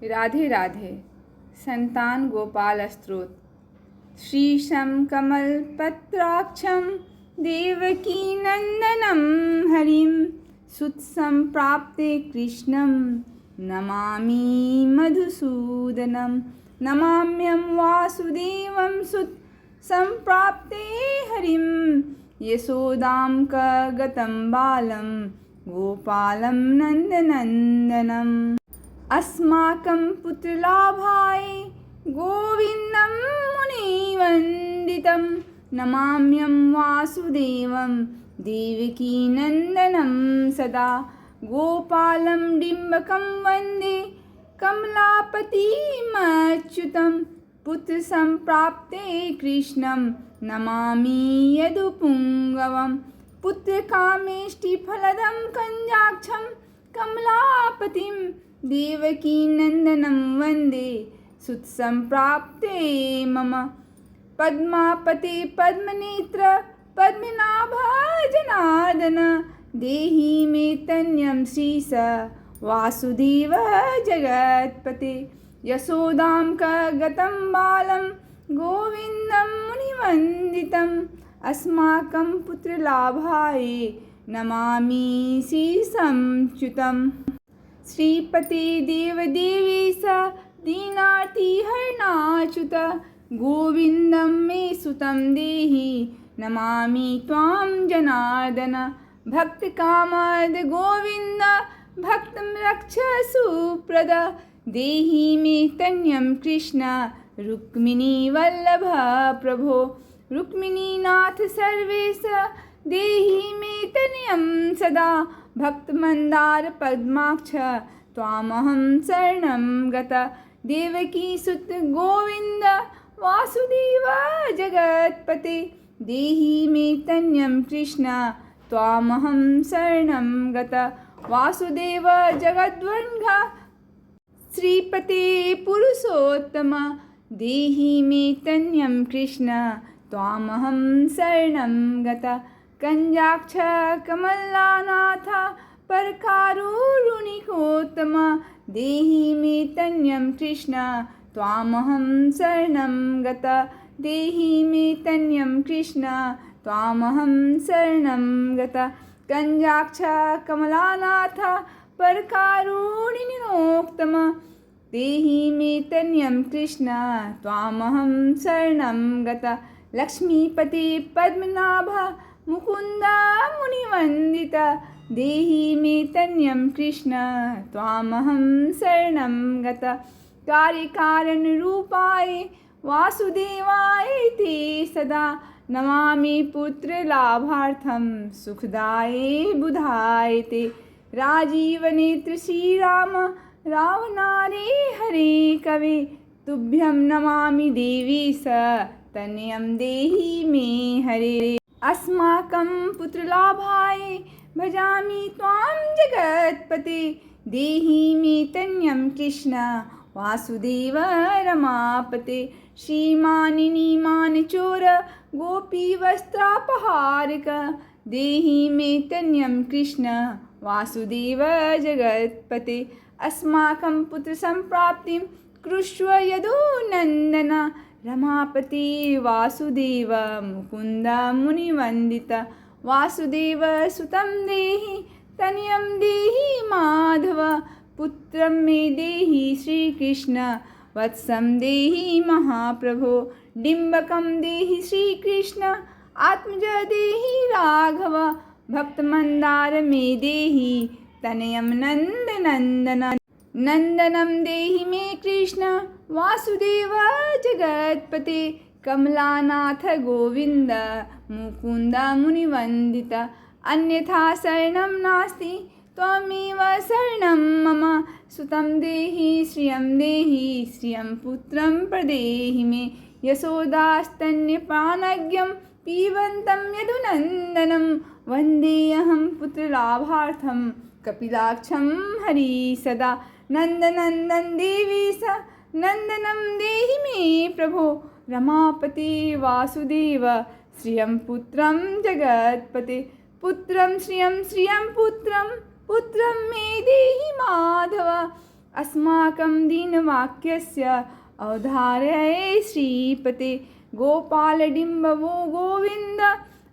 राधे राधे। संतान गोपाल स्तोत्र। श्रीशं कमलपत्राक्षं देवकी नंदनं हरिं सुतसंप्राप्ते कृष्णं नमामि मधुसूदनं। नमाम्यं वासुदेवं सुतसंप्राप्ते हरिं यशोदां कगतं बालं गोपालं नन्दनन्दनम्। अस्माकं पुत्रलाभाय गोविन्दं मुनिवन्दितं नमाम्यं वासुदेवं देवकीनन्दनं सदा। गोपालं डिम्बकं वन्दे कमलापतिमच्युतं पुत्रसंप्राप्ते कृष्णं नमामि यदुपुङ्गवं। पुत्रकामेष्टिफलदं कञ्जाक्षं कमलापतिं देवकीनन्दनं वन्दे सुतसंप्राप्ते मम। पद्मापते पद्मनेत्र पद्मनाभ जनार्दन देहि मे तनयं श्रीश वासुदेव जगत्पते। यशोदां कगतं बालं गोविन्दं मुनिवन्दितम् अस्माकं पुत्रलाभाय नमामि श्रीशंच्युतम्। श्रीपते देवदेवेश दीनार्तिहरणाच्युत गोविन्दं मे सुतं देहि नमामि त्वां जनार्दन। भक्तकामद गोविन्द भक्तं रक्ष सुप्रद देहि मे तनयं कृष्ण रुक्मिणी वल्लभ प्रभो। रुक्मिणीनाथ सर्वेश देहि मे तनयं सदा। भक्तमन्दार पद्माक्ष त्वामहं शरणं गता। देवकीसुत गोविन्द वासुदेव जगत्पते देहि मे तनयं कृष्ण त्वामहं शरणं गता। वासुदेव जगद्वन्ध श्रीपते पुरुषोत्तम देहि मे तनयं कृष्ण त्वामहं शरणं गता। कंजाक्ष कमलानाथ परकारुणिकोत्तम देहि मे तनयं कृष्ण त्वामहं शरणं गता। देहि मे तनयं कृष्ण त्वामहं शरणं गता। कंजाक्ष कमलानाथ परकारुणिकोत्तम देहि मे तनयं कृष्ण त्वामहं शरणं गता। लक्ष्मीपते पद्मनाभ मुकुन्द मुनिवन्दित देहि मे तनयं कृष्ण त्वामहं शरणं गता। कार्यकारणरूपाय वासुदेवाय ते सदा नमामि पुत्रलाभार्थं सुखदाय बुधाय ते। राजीवनेत्र श्रीराम रावणारे हरे कवे तुभ्यं नमामि देवीश तनयं देहि मे हरे। अस्माकं पुत्रलाभाय भजामि त्वां जगत्पते देहि मे तनयं कृष्ण वासुदेव रमापते। श्रीमानिनीमानचोर गोपीवस्त्रापहारक देहि मे तनयं कृष्ण वासुदेव जगत्पते। अस्माकं पुत्रसंप्राप्तिं कृष्व यदुनन्दन रमापति वासुदेव मुकुन्द मुनिवन्दित। वासुदेव सुतं देहि तनयं देहि माधव। पुत्रं मे देहि श्रीकृष्ण वत्सं देहि महाप्रभो। डिम्बकं देहि श्रीकृष्ण आत्मज देहि राघव। भक्तमन्दार मे देहि तनयं नन्दनन्दन। नन्दनं देहि मे कृष्ण वासुदेव जगत्पते। कमलानाथ गोविन्द मुकुन्द मुनिवन्दित अन्यथा शरणं नास्ति त्वमेव शरणं मम। सुतं देहि श्रियं पुत्रं प्रदेहि मे। यशोदास्तन्यपानज्ञं पीबन्तं यदुनन्दनं वन्देऽहं पुत्रलाभार्थं कपिलाक्षं हरि सदा। नन्दनन्दन देवीश नन्दनं देहि मे प्रभो। रमापति वासुदेव श्रियं पुत्रं जगत्पते। पुत्रं श्रियं पुत्रं पुत्रं मे देहि माधव। अस्माकं दीनवाक्यस्य अवधारय श्रीपते गोपालडिम्बवो गोविन्द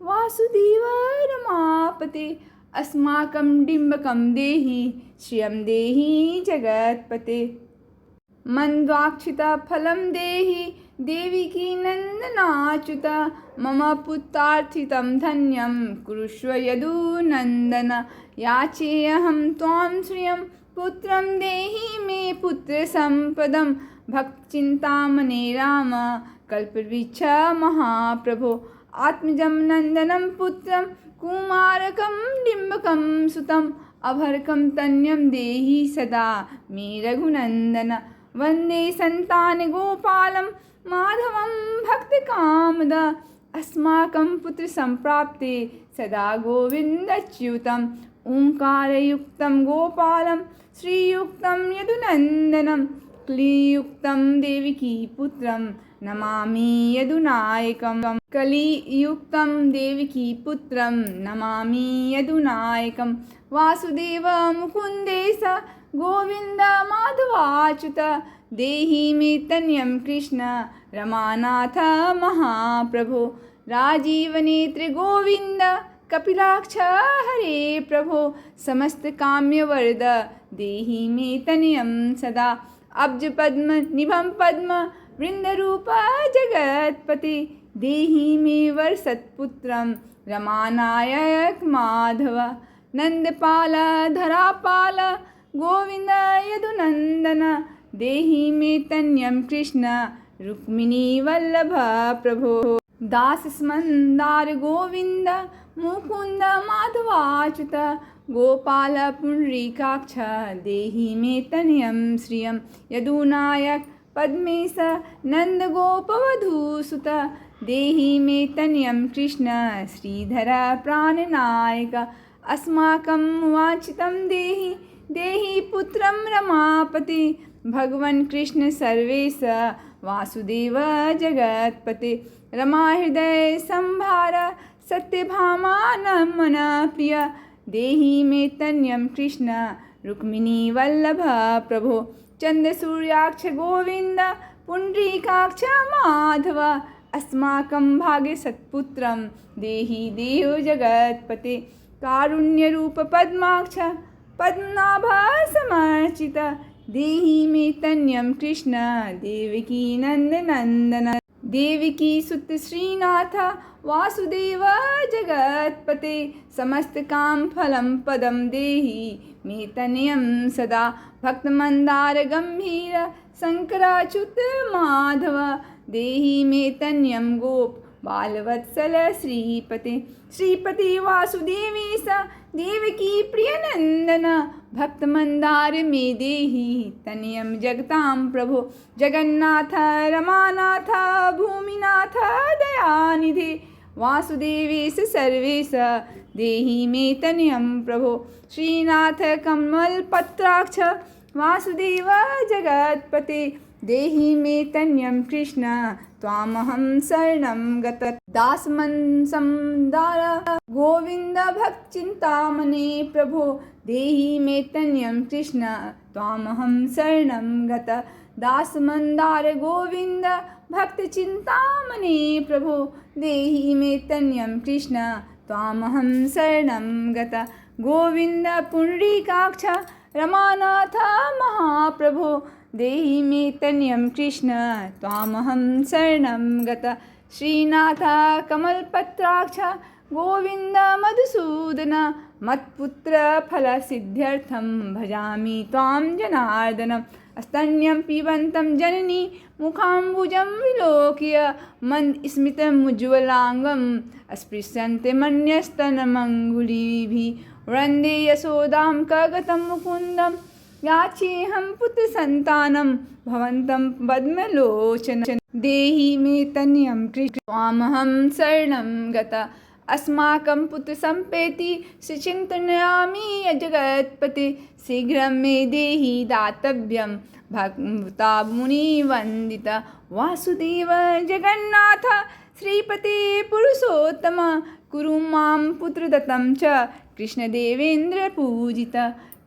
वासुदेव रमापते अस्माकं डिम्बकं देहि श्रियं देहि जगत्पते मन्द्वाक्षितफलं देहि देविकी नन्दनाच्युत मम पुत्रार्थितं धन्यं कुरुष्व यदुनन्दन याचेऽहं त्वां श्रियं पुत्रं देहि मे पुत्रसम्पदं भक्तचिन्तामणे राम कल्पवृक्ष महाप्रभो आत्मजं नन्दनं पुत्रं कुमारकं डिम्बकं सुतं अभर्कं तन्यं देहि सदा मे रघुनन्दन वन्दे सन्तानगोपालं माधवं भक्तकामद अस्माकं पुत्रसम्प्राप्ते सदा गोविन्दच्युतम् ओङ्कारयुक्तं गोपालं श्रीयुक्तं यदुनन्दनं क्लीयुक्तं देवकीपुत्रं नमामि यदुनायकं कलियुक्तं देवकीपुत्रं नमामि यदुनायकं वासुदेव मुकुन्देश गोविन्द माधवाच्युत देहि मे तन्यं कृष्ण रमानाथ महाप्रभो राजीवनेत्र गोविन्द कपिलाक्ष हरे प्रभो समस्त काम्यवरद देहि मे तनयं सदा अब्ज पद्म निभं पद्म वृन्दरूप जगत्पते देहि मे वर्षत्पुत्रं रमानायक माधव नन्दपाल धरापाल गोविन्द यदुनन्दन देहि मे तन्यं कृष्ण रुक्मिणी वल्लभ प्रभो दासस्मन्दार गोविन्द मुकुन्द माधवाच्युत गोपाल पुण्डरीकाक्ष देहि मे तनयं श्रियं यदुनायक पद्मेश नन्दगोपवधूसुत देहि मे तनयं कृष्ण श्रीधर प्राणनायक अस्माकं वाञ्छितं देहि देहि पुत्रं रमापते भगवन् कृष्ण सर्वेश वासुदेव जगत्पते रमाहृदय संभार सत्यभामा नमन प्रिय देहि मे तन्यं कृष्ण रुक्मिणी वल्लभ प्रभो चन्द्रसूर्याक्ष गोविन्द पुण्डरीकाक्ष माधव अस्माकं भाग्य सत्पुत्रं देहि देव जगत्पते कारुण्यरूप पद्माक्ष पद्मनाभ समर्चित देहि मे तन्यं कृष्ण देवकी नन्दनन्दन देवकी सुत श्रीनाथ वासुदेव जगत्पते समस्त काम फलं पदं देहि मे तनयं सदा भक्तमन्दार गंभीर शंकराच्युत माधव देहि मे तनयं गोप बालवत्सल श्रीपते श्रीपति वासुदेवेश देवकी प्रियनन्दन भक्तमन्दार मे देहि तनयं जगतां प्रभो जगन्नाथ रमानाथ भूमिनाथ दयानिधे वासुदेवेश सर्वेश देहि मे तनयं प्रभो श्रीनाथ कमलपत्राक्ष वासुदेव जगत्पते देहि मे तन्यं कृष्ण त्वामहं शरणं गत दासमन्संदार गोविन्द भक्तचिन्तामणे प्रभो देहि मे तन्यं कृष्ण त्वामहं शरणं गत दासमन्दार गोविन्द भक्तचिन्तामणे प्रभो देहि मे तन्यं कृष्ण त्वामहं शरणं गत गोविन्द पुण्डरीकाक्ष रमानाथ महाप्रभो देहि मे तन्यं कृष्ण त्वामहं शरणं गत श्रीनाथ कमलपत्राक्ष गोविन्द मधुसूदन मत्पुत्र फलसिद्ध्यर्थं भजामि त्वां जनार्दनम् स्तन्यं पिबन्तं जननी मुखाम्बुजं विलोक्य मन्दस्मितमुज्ज्वलाङ्गं स्पृशन्त्यमन्यस्तनमङ्गुलीभिः वृन्दे यशोदां कगतं मुकुन्दं याचेऽहं पुत्रसन्तानं भवन्तं पद्मलोचन देहि मे तन्यं कृष्ण त्वामहं शरणं गत अस्माकं पुत्रसम्पेति चिन्तयामि जगत्पते शीघ्रं मे देहि दातव्यं भक्ता मुनिवन्दित वासुदेव जगन्नाथ श्रीपते पुरुषोत्तम कुरु मां पुत्रदत्तं च कृष्णदेवेन्द्र पूजित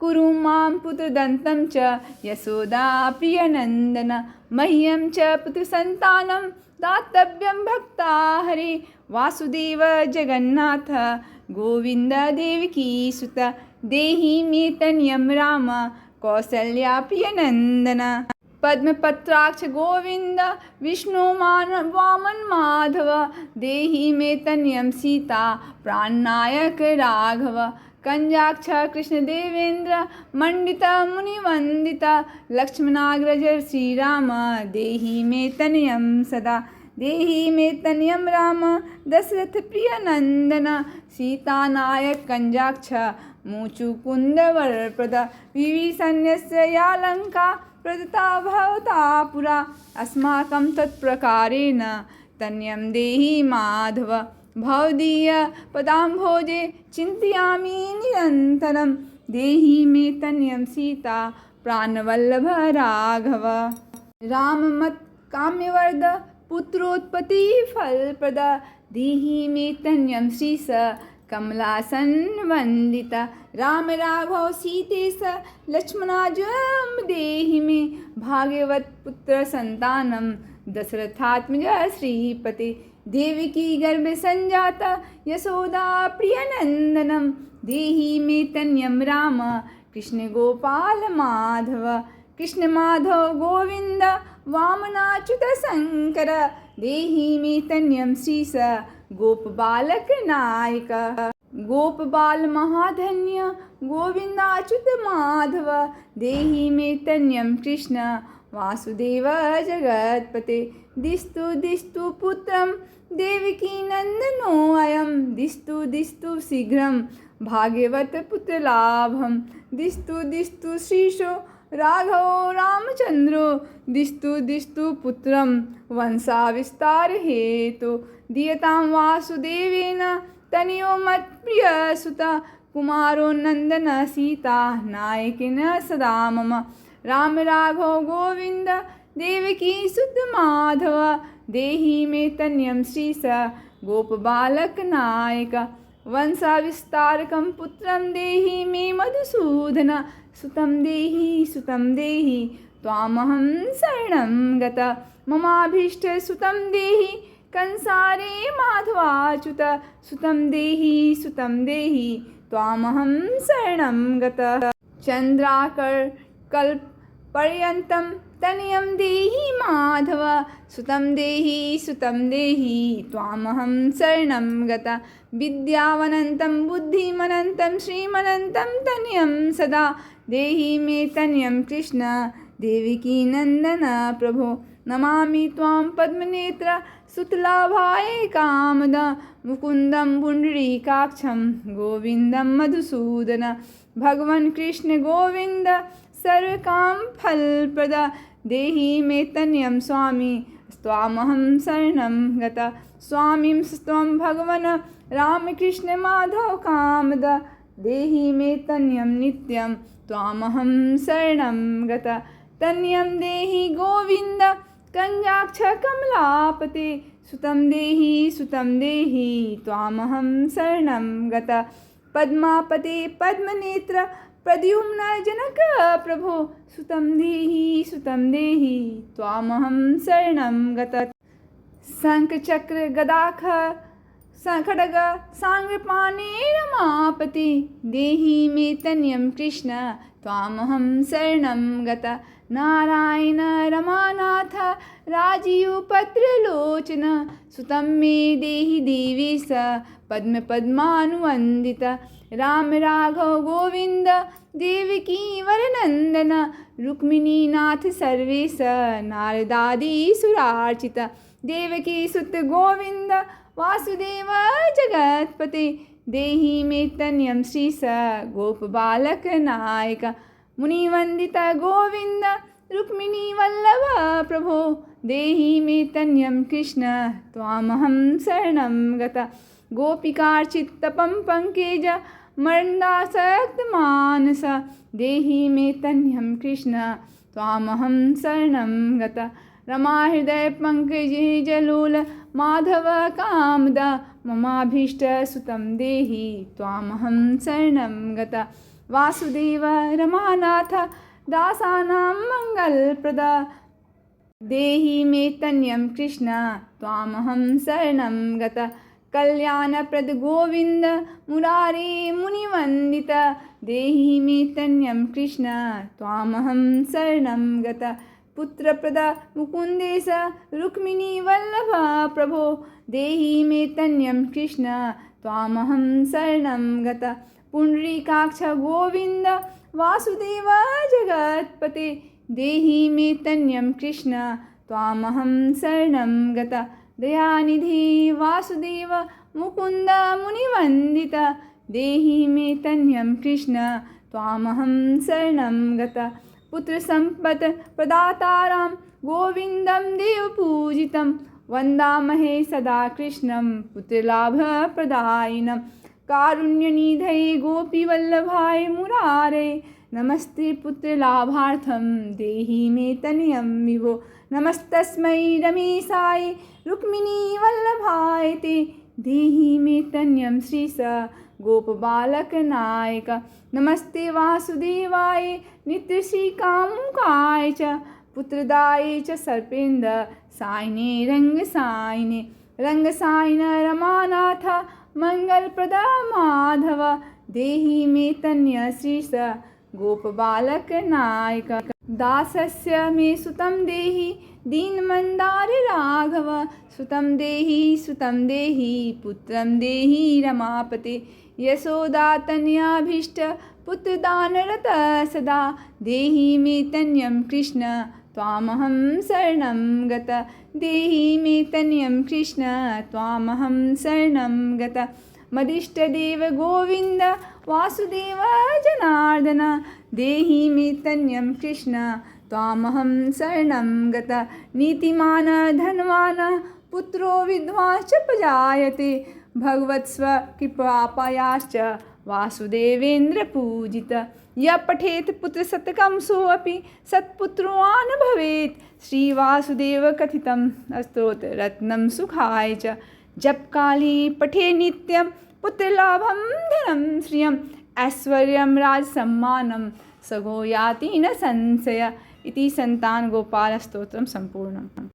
कुरु मां पुत्रदन्तं च यशोदा प्रियनन्दन मह्यं च पुत्रसन्तानं दातव्यं भक्ता हरे वासुदेव जगन्नाथ गोविन्द देवकी सुत देहि मे तनयं राम कौसल्या प्रियनन्दन पद्मपत्राक्ष गोविन्द विष्णु वामन माधव देहि मे तनयं सीता प्राणनायक राघव कंजाक्ष कृष्ण देवेन्द्र मंडित मुनिवंदित लक्ष्मणाग्रज श्रीराम देहि मे तनयं सदा देहि मे तनयं राम दशरथ प्रियनन्दन सीतानायक कंजाक्ष मुचुकुंद वरप्रद विभीषणस्य या लङ्का प्रदत्ता भवता पुरा अस्माकं तत्प्रकारेण तनयं देहि माधव भवदीय पदाम्भोजे चिन्तयामि निरन्तरं देहि मे तनयं सीता प्राणवल्लभ राघव राममत् काम्यवर्द पुत्रोत्पत्ति फलप्रद देहि मे तनयं श्रीस कमलासन वंदिता राम राघव सीतेश लक्ष्मणाजं देहि मे भाग्यवत पुत्र संतानम दशरथात्मज श्रीपते देवकी गर्भ संजाता यशोदा प्रियनंदनम देहि मे तनयं राम कृष्ण गोपाल माधव कृष्ण माधव गोविंद वामनाच्युत शंकर देहि मे तनयं श्रीस गोप बालक नायक गोप बाल महाधन्य गोविंदाच्युत माधव देहि मे तनयं कृष्ण वासुदेव जगत्पते दिस्तु दिस्तु पुत्रं देवकी नंदनो अयं दिस्तु दिस्तु शीघ्रं भाग्यवत पुत्रलाभं दिस्तु दिस्तु श्रीशो राघवो रामचन्द्रो दिस्तु दिस्तु पुत्रं वंशाविस्तार हेतु दीयतां वासुदेवेन तनयो मत्प्रियसुत कुमारो नन्दन सीता नायकेन सदा मम राम राघव गोविन्द देवकी सुत माधव देहि मे तनयं श्रीस गोपबालक नायक वंशाविस्तारकं पुत्रं देहि मे मधुसूदन सुतं देहि त्वामहं शरणं गत ममाभीष्ट सुतं देहि कंसारे माधवाच्युत सुतं देहि त्वामहं शरणं गत चन्द्राकर कल्पपर्यन्तं तनयं देहि माधव सुतं देहि त्वामहं शरणं गत विद्यावनन्तं बुद्धिमनन्तं श्रीमनन्तं तनयं सदा देहि मे तनयं कृष्ण देवकी नन्दन प्रभो नमामि त्वां पद्मनेत्र सुतलाभाय कामद मुकुन्दं पुण्डरीकाक्षं गोविन्दं मधुसूदन भगवन् कृष्ण गोविन्द सर्वकाम फलप्रद देहि मे तनयं स्वामी स्वामहं शरणं गत स्वामीं त्वं भगवन् रामकृष्ण माधव कामद देहि मे तनयं नित्यं त्वामहं शरणं गत तनयं देहि गोविन्द कंजाक्ष कमलापते सुतं देहि त्वामहं शरणं गत पद्मापते पद्मनेत्र प्रद्युम्न जनक प्रभो सुतं देहि त्वामहं शरणं गत शङ्खचक्र गदाख खड्ग सांग्रपाणे रमापते देहि मे तनयं कृष्ण त्वामहं शरणं गत नारायण रमानाथ राजीवपत्रलोचन सुतं मे देहि देवेश पद्मानुवन्दित राम राघव गोविन्द देवकी वरनन्दन रुक्मिणीनाथ सर्वेश नारदादिसुरार्चित देवकी सुत गोविन्द वासुदेव जगत्पते देहि मे तनयं श्रीस गोपबालक नायक मुनिवन्दित गोविन्द रुक्मिणी वल्लभ प्रभो देहि मे तनयं कृष्ण त्वामहं शरणं गत गोपिकार्चित्तपं पंकज मरन्दासक्तमानस देहि मे तनयं कृष्ण त्वामहं शरणं गत रमाहृदय पंकजे जलोल माधव कामद ममाभीष्ट सुतं देहि त्वामहं शरणं गत वासुदेव रमानाथ दासानां मङ्गलप्रद देहि मे तन्यं कृष्ण त्वामहं शरणं गत कल्याणप्रद गोविन्द मुरारे मुनिवन्दित देहि मे तन्यं कृष्ण त्वामहं शरणं गत पुत्रप्रद मुकुन्देश रुक्मिणी वल्लभ प्रभो देहि मे तन्यं कृष्ण त्वामहं शरणं गत पुण्डरीकाक्ष गोविन्द वासुदेव जगत्पते देहि मे तन्यं कृष्ण त्वामहं शरणं गत दयानिधि वासुदेव मुकुन्द मुनिवन्दित देहि मे तन्यं कृष्ण त्वामहं शरणं गत पुत्रसम्पत् प्रदातारं गोविन्दं देवपूजितं वन्दामहे सदा कृष्णं पुत्रलाभप्रदायिनं कारुण्यनिधये गोपीवल्लभाय मुरारे नमस्ते पुत्रलाभार्थं देहि मे तनयं विभो नमस्तस्मै रमेशाय रुक्मिणी वल्लभाय ते देहि मे तनयं श्रीश गोपबालकनायक नमस्ते वासुदेवाय नित्यश्रीकामुकाय च पुत्रदाय च सर्पेन्द्र सायिने रङ्गसायिन रमानाथ मङ्गलप्रद माधव देहि मे तन्य श्रीश गोपबालकनायक दासस्य मे सुतं देहि दीनमन्दार राघव सुतं देहि पुत्रं देहि रमापते यशोदातनयाभीष्ट पुत्रदानरत सदा देहि मे तन्यं कृष्ण त्वामहं शरणं गत देहि मे तन्यं कृष्ण त्वामहं शरणं गत मदिष्टदेव गोविन्द वासुदेव जनार्दन देहि मे तन्यं कृष्ण त्वामहं शरणं गत नीतिमान् धनवान् पुत्रो विद्वांश्च प्रजायते भगवत्स्व कृपापायाश्च वासुदेवेन्द्र पूजित यः पठेत् पुत्रशतकं सोऽपि सत्पुत्रवान् भवेत् श्रीवासुदेव कथितं स्तोत्ररत्नं सुखाय च जपकाले पठे नित्यं पुत्रलाभं धनं श्रियम् ऐश्वर्यं राजसम्मानं सगो याति न संशय इति संतान गोपाल स्तोत्रम संपूर्णम्।